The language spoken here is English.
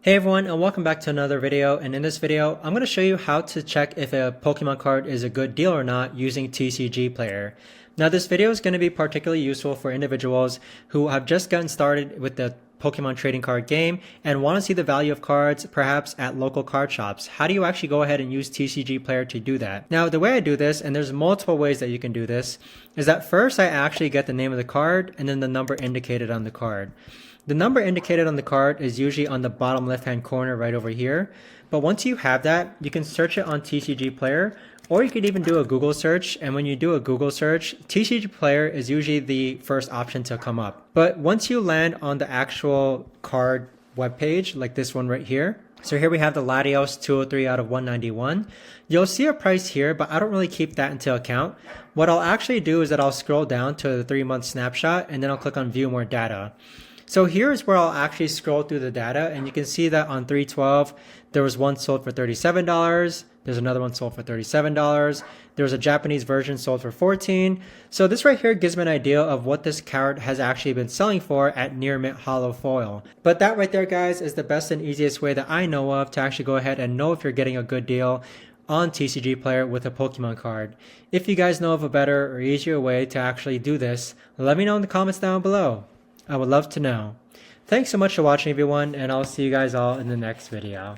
Hey everyone, and welcome back to another video. And in this video, I'm going to show you how to check if a Pokemon card is a good deal or not using TCGPlayer. Now this video is going to be particularly useful for individuals who have just gotten started with the Pokemon trading card game and want to see the value of cards perhaps at local card shops. How do you actually go ahead and use TCGPlayer to do that? Now the way I do this, and there's multiple ways that you can do this, is that first I actually get the name of the card and then the number indicated on the card. The number indicated on the card is usually on the bottom left hand corner right over here. But once you have that, you can search it on TCGPlayer, or you could even do a Google search. And when you do a Google search, TCGPlayer is usually the first option to come up. But once you land on the actual card webpage, like this one right here, so here we have the Latios 203 out of 191. You'll see a price here, but I don't really keep that into account. What I'll actually do is that I'll scroll down to the 3-month snapshot, and then I'll click on View More Data. So here's where I'll actually scroll through the data, and you can see that on 3/12, there was one sold for $37. There's another one sold for $37. There was a Japanese version sold for $14. So this right here gives me an idea of what this card has actually been selling for at near mint hollow foil. But that right there, guys, is the best and easiest way that I know of to actually go ahead and know if you're getting a good deal on TCGPlayer with a Pokemon card. If you guys know of a better or easier way to actually do this, let me know in the comments down below. I would love to know. Thanks so much for watching, everyone, and I'll see you guys all in the next video.